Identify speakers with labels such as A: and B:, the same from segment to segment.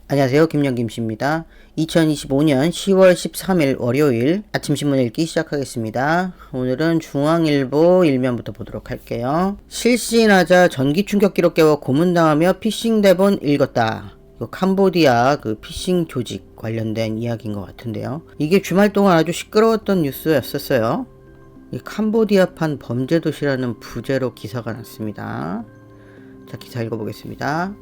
A: 안녕하세요. 김영김씨입니다. 2025년 10월 13일 월요일 아침 신문 읽기 시작하겠습니다. 오늘은 중앙일보 일면부터 보도록 할게요. 실신하자 전기 충격 기록 깨워 고문당하며 피싱 대본 읽었다. 이거 캄보디아 그 피싱 조직 관련된 이야기인 것 같은데요. 이게 주말 동안 아주 시끄러웠던 뉴스였었어요. 이 캄보디아판 범죄도시라는 부제로 기사가 났습니다. 자, 기사 읽어보겠습니다.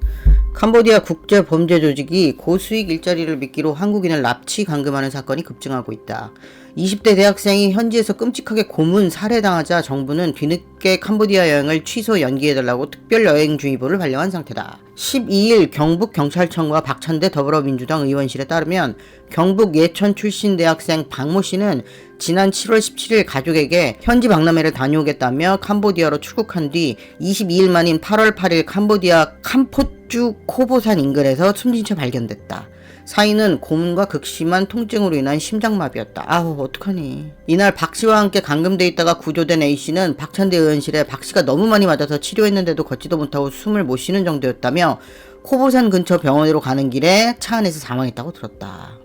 A: 캄보디아 국제범죄조직이 고수익 일자리를 미끼로 한국인을 납치 감금하는 사건이 급증하고 있다. 20대 대학생이 현지에서 끔찍하게 고문 살해당하자 정부는 뒤늦게 캄보디아 여행을 취소 연기해달라고 특별여행주의보를 발령한 상태다. 12일 경북경찰청과 박찬대 더불어민주당 의원실에 따르면 경북 예천 출신 대학생 박모 씨는 지난 7월 17일 가족에게 현지 박람회를 다녀오겠다며 캄보디아로 출국한 뒤 22일 만인 8월 8일 캄보디아 캄포주 코보산 인근에서 숨진 채 발견됐다. 사인은 고문과 극심한 통증으로 인한 심장마비였다. 아우 어떡하니. 이날 박씨와 함께 감금돼 있다가 구조된 A씨는 박찬대 의원실에 박씨가 너무 많이 맞아서 치료했는데도 걷지도 못하고 숨을 못 쉬는 정도였다며 코보산 근처 병원으로 가는 길에 차 안에서 사망했다고 들었다.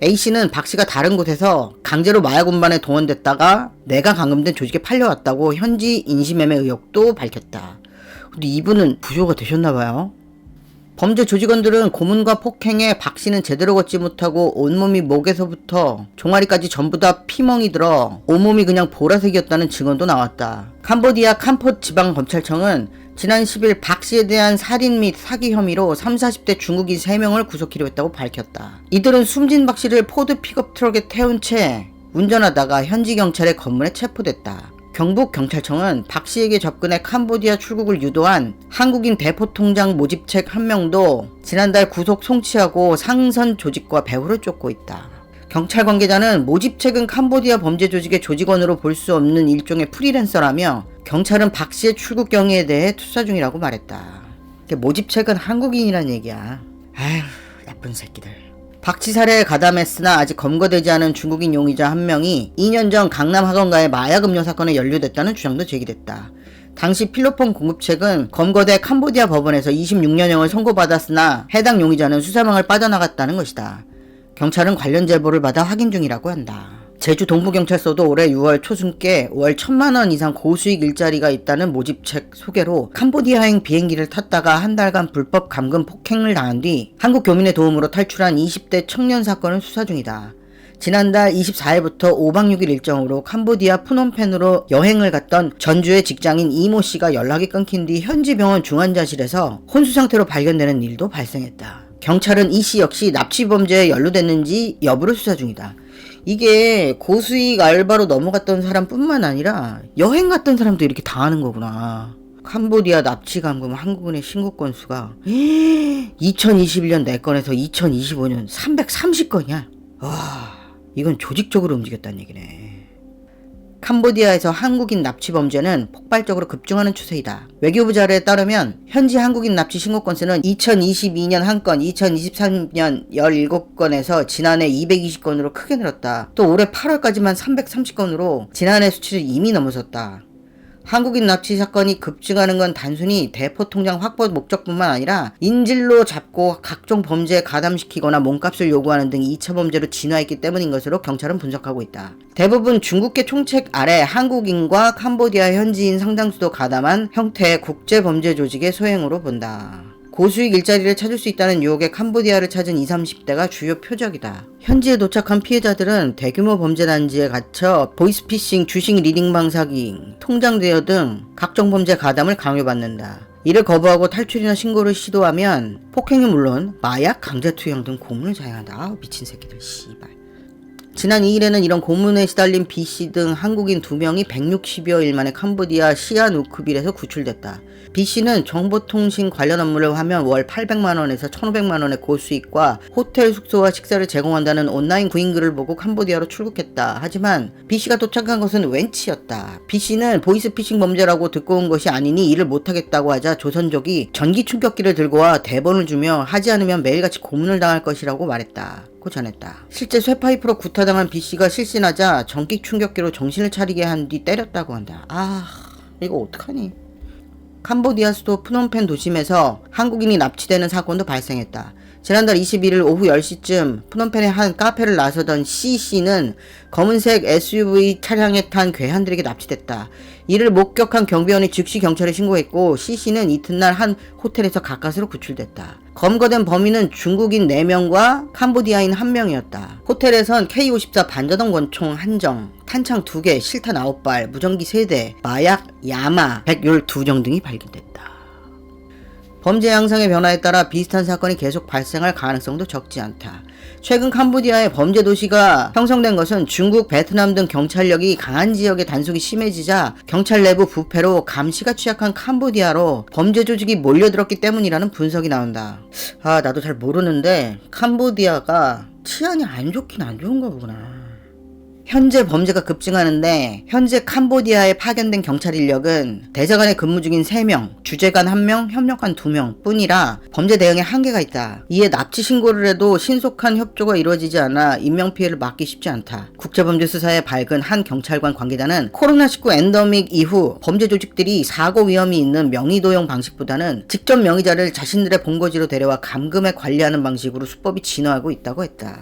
A: A씨는 박씨가 다른 곳에서 강제로 마약 운반에 동원됐다가 내가 감금된 조직에 팔려왔다고 현지 인신매매 의혹도 밝혔다. 근데 이분은 부조가 되셨나봐요. 범죄 조직원들은 고문과 폭행에 박씨는 제대로 걷지 못하고 온몸이 목에서부터 종아리까지 전부 다 피멍이 들어 온몸이 그냥 보라색이었다는 증언도 나왔다. 캄보디아 캄포 지방검찰청은 지난 10일 박씨에 대한 살인 및 사기 혐의로 30, 40대 중국인 3명을 구속키로 했다고 밝혔다. 이들은 숨진 박씨를 포드 픽업 트럭에 태운 채 운전하다가 현지 경찰의 검문에 체포됐다. 경북경찰청은 박씨에게 접근해 캄보디아 출국을 유도한 한국인 대포통장 모집책 1명도 지난달 구속 송치하고 상선 조직과 배후를 쫓고 있다. 경찰 관계자는 모집책은 캄보디아 범죄 조직의 조직원으로 볼 수 없는 일종의 프리랜서라며 경찰은 박씨의 출국 경위에 대해 투사 중이라고 말했다. 모집책은 한국인이란 얘기야. 아휴 나쁜 새끼들. 박씨 살해에 가담했으나 아직 검거되지 않은 중국인 용의자 1명이 2년 전 강남 학원가의 마약 음료 사건에 연루됐다는 주장도 제기됐다. 당시 필로폰 공급책은 검거돼 캄보디아 법원에서 26년형을 선고받았으나 해당 용의자는 수사망을 빠져나갔다는 것이다. 경찰은 관련 제보를 받아 확인 중이라고 한다. 제주 동부경찰서도 올해 6월 초순께 월 1,000만원 이상 고수익 일자리가 있다는 모집책 소개로 캄보디아행 비행기를 탔다가 한 달간 불법 감금 폭행을 당한 뒤 한국 교민의 도움으로 탈출한 20대 청년 사건을 수사 중이다. 지난달 24일부터 5박 6일 일정으로 캄보디아 푸놈펜으로 여행을 갔던 전주의 직장인 이모 씨가 연락이 끊긴 뒤 현지 병원 중환자실에서 혼수 상태로 발견되는 일도 발생했다. 경찰은 이 씨 역시 납치 범죄에 연루됐는지 여부를 수사 중이다. 이게 고수익 알바로 넘어갔던 사람뿐만 아니라 여행 갔던 사람도 이렇게 당하는 거구나. 캄보디아 납치 감금 한국인의 신고 건수가 2021년 4건에서 2025년 330건이야. 와, 이건 조직적으로 움직였다는 얘기네. 캄보디아에서 한국인 납치 범죄는 폭발적으로 급증하는 추세이다. 외교부 자료에 따르면 현지 한국인 납치 신고 건수는 2022년 1건, 2023년 17건에서 지난해 220건으로 크게 늘었다. 또 올해 8월까지만 330건으로 지난해 수치를 이미 넘어섰다. 한국인 납치 사건이 급증하는 건 단순히 대포통장 확보 목적뿐만 아니라 인질로 잡고 각종 범죄에 가담시키거나 몸값을 요구하는 등 2차 범죄로 진화했기 때문인 것으로 경찰은 분석하고 있다. 대부분 중국계 총책 아래 한국인과 캄보디아 현지인 상당수도 가담한 형태의 국제범죄 조직의 소행으로 본다. 고수익 일자리를 찾을 수 있다는 유혹에 캄보디아를 찾은 20, 30대가 주요 표적이다. 현지에 도착한 피해자들은 대규모 범죄 단지에 갇혀 보이스피싱, 주식 리딩방 사기, 통장 대여 등 각종 범죄 가담을 강요받는다. 이를 거부하고 탈출이나 신고를 시도하면 폭행이 물론 마약, 강제투영 등 고문을 자행한다. 아우 미친 새끼들 씨발. 지난 2일에는 이런 고문에 시달린 B씨 등 한국인 2명이 160여일 만에 캄보디아 시아누크빌에서 구출됐다. B씨는 정보통신 관련 업무를 하면 월 800만원에서 1500만원의 고수익과 호텔 숙소와 식사를 제공한다는 온라인 구인글을 보고 캄보디아로 출국했다. 하지만 B씨가 도착한 것은 웬치였다. B씨는 보이스피싱 범죄라고 듣고 온 것이 아니니 일을 못하겠다고 하자 조선족이 전기 충격기를 들고 와 대본을 주며 하지 않으면 매일같이 고문을 당할 것이라고 말했다. 고 전했다. 실제 쇠파이프로 구타당한 B씨가 실신하자 전기 충격기로 정신을 차리게 한 뒤 때렸다고 한다. 아 이거 어떡하니. 캄보디아 수도 프놈펜 도심에서 한국인이 납치되는 사건도 발생했다. 지난달 21일 오후 10시쯤 프놈펜의 한 카페를 나서던 C씨는 검은색 SUV 차량에 탄 괴한들에게 납치됐다. 이를 목격한 경비원이 즉시 경찰에 신고했고 C씨는 이튿날 한 호텔에서 가까스로 구출됐다. 검거된 범인은 중국인 4명과 캄보디아인 1명이었다. 호텔에선 K54 반자동 권총 1정, 탄창 2개, 실탄 9발, 무전기 3대, 마약, 야마 112정 등이 발견됐다. 범죄 양상의 변화에 따라 비슷한 사건이 계속 발생할 가능성도 적지 않다. 최근 캄보디아의 범죄 도시가 형성된 것은 중국, 베트남 등 경찰력이 강한 지역의 단속이 심해지자 경찰 내부 부패로 감시가 취약한 캄보디아로 범죄 조직이 몰려들었기 때문이라는 분석이 나온다. 나도 잘 모르는데 캄보디아가 치안이 안 좋긴 안 좋은가 보구나. 현재 범죄가 급증하는데 현재 캄보디아에 파견된 경찰 인력은 대사관에 근무 중인 3명, 주재관 1명, 협력관 2명 뿐이라 범죄 대응에 한계가 있다. 이에 납치 신고를 해도 신속한 협조가 이루어지지 않아 인명피해를 막기 쉽지 않다. 국제범죄 수사에 밝은 한 경찰관 관계자는 코로나19 엔더믹 이후 범죄 조직들이 사고 위험이 있는 명의도용 방식보다는 직접 명의자를 자신들의 본거지로 데려와 감금해 관리하는 방식으로 수법이 진화하고 있다고 했다.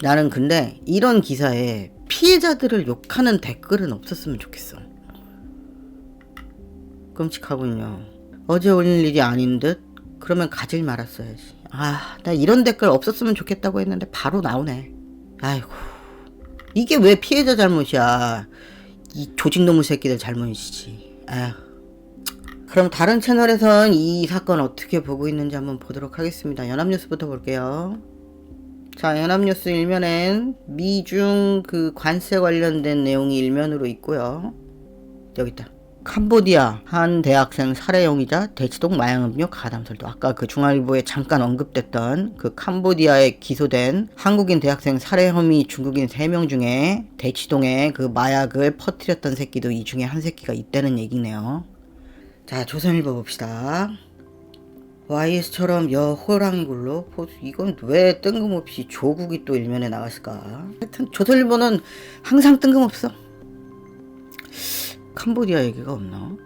A: 나는 근데 이런 기사에 피해자들을 욕하는 댓글은 없었으면 좋겠어. 끔찍하군요. 어제 올린 일이 아닌 듯? 그러면 가질 말았어야지. 나 이런 댓글 없었으면 좋겠다고 했는데 바로 나오네. 아이고, 이게 왜 피해자 잘못이야. 이 조직놈의 새끼들 잘못이지. 아휴. 그럼 다른 채널에선 이 사건 어떻게 보고 있는지 한번 보도록 하겠습니다. 연합뉴스부터 볼게요. 자, 연합뉴스 일면엔 미중 관세 관련된 내용이 일면으로 있고요. 여기 있다. 캄보디아 한 대학생 살해용의자 대치동 마약음료 가담설도. 아까 중앙일보에 잠깐 언급됐던 캄보디아에 기소된 한국인 대학생 살해 혐의 중국인 3명 중에 대치동에 마약을 퍼뜨렸던 새끼도 이 중에 한 새끼가 있다는 얘기네요. 자, 조선일보 봅시다. YS처럼 호랑이 굴로 포수. 이건 왜 뜬금없이 조국이 또 일면에 나왔을까? 하여튼 조선일보는 항상 뜬금없어. 캄보디아 얘기가 없나?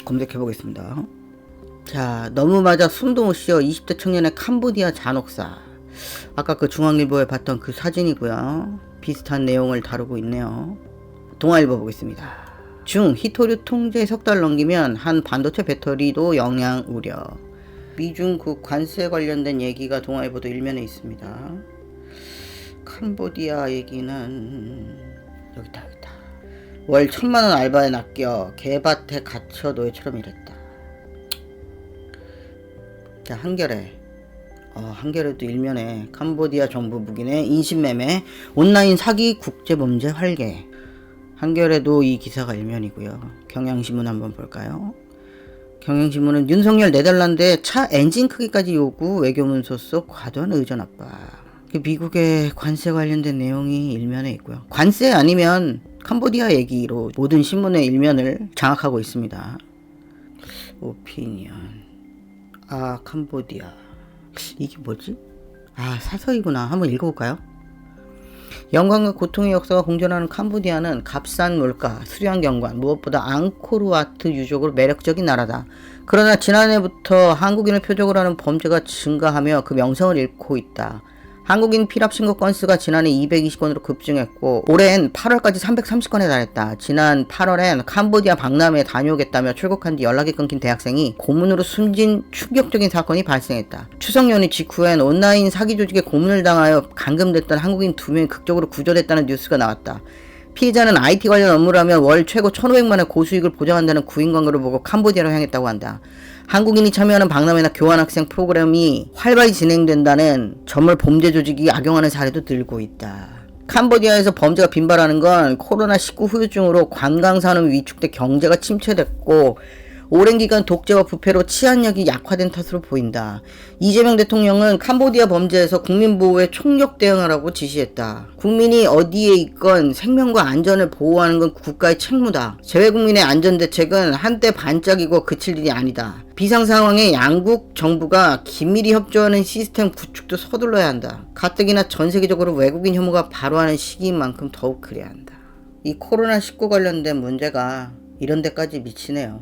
A: 검색해보겠습니다. 자, 너무 맞아 숨도 못 쉬어 20대 청년의 캄보디아 잔혹사. 아까 중앙일보에 봤던 사진이고요. 비슷한 내용을 다루고 있네요. 동아일보 보겠습니다. 히토류 통제 3달 넘기면 한 반도체 배터리도 영향 우려. 미중 관세 관련된 얘기가 동아일보도 일면에 있습니다. 캄보디아 얘기는 여기다. 월 1000만원 알바에 낚여 개밭에 갇혀 노예처럼 일했다. 자, 한겨레도 일면에 캄보디아 정부 묵인의 인신매매, 온라인 사기 국제범죄 활개. 한겨레도 이 기사가 일면이고요. 경향신문 한번 볼까요? 경향신문은 윤석열 네덜란드의 차 엔진 크기까지 요구, 외교문서 속 과도한 의전 압박. 미국의 관세 관련된 내용이 일면에 있고요. 관세 아니면 캄보디아 얘기로 모든 신문의 일면을 장악하고 있습니다. 오피니언. 캄보디아. 이게 뭐지? 사서이구나. 한번 읽어볼까요? 영광과 고통의 역사가 공존하는 캄보디아는 값싼 물가, 수려한 경관, 무엇보다 앙코르와트 유적으로 매력적인 나라다. 그러나 지난해부터 한국인을 표적으로 하는 범죄가 증가하며 그 명성을 잃고 있다. 한국인 피랍 신고 건수가 지난해 220건으로 급증했고 올해엔 8월까지 330건에 달했다. 지난 8월엔 캄보디아 박람회에 다녀오겠다며 출국한 뒤 연락이 끊긴 대학생이 고문으로 숨진 충격적인 사건이 발생했다. 추석 연휴 직후엔 온라인 사기 조직에 고문을 당하여 감금됐던 한국인 2명이 극적으로 구조됐다는 뉴스가 나왔다. 피해자는 IT 관련 업무를 하며 월 최고 1,500만원의 고수익을 보장한다는 구인 광고를 보고 캄보디아로 향했다고 한다. 한국인이 참여하는 박람회나 교환학생 프로그램이 활발히 진행된다는 점을 범죄 조직이 악용하는 사례도 늘고 있다. 캄보디아에서 범죄가 빈발하는 건 코로나19 후유증으로 관광산업이 위축돼 경제가 침체됐고 오랜 기간 독재와 부패로 치안력이 약화된 탓으로 보인다. 이재명 대통령은 캄보디아 범죄에서 국민보호에 총력 대응하라고 지시했다. 국민이 어디에 있건 생명과 안전을 보호하는 건 국가의 책무다. 재외국민의 안전대책은 한때 반짝이고 그칠 일이 아니다. 비상상황에 양국 정부가 긴밀히 협조하는 시스템 구축도 서둘러야 한다. 가뜩이나 전세계적으로 외국인 혐오가 발화하는 시기인 만큼 더욱 그래야 한다. 이 코로나19 관련된 문제가 이런 데까지 미치네요.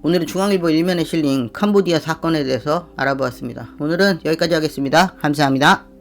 A: 오늘은 중앙일보 일면에 실린 캄보디아 사건에 대해서 알아보았습니다. 오늘은 여기까지 하겠습니다. 감사합니다.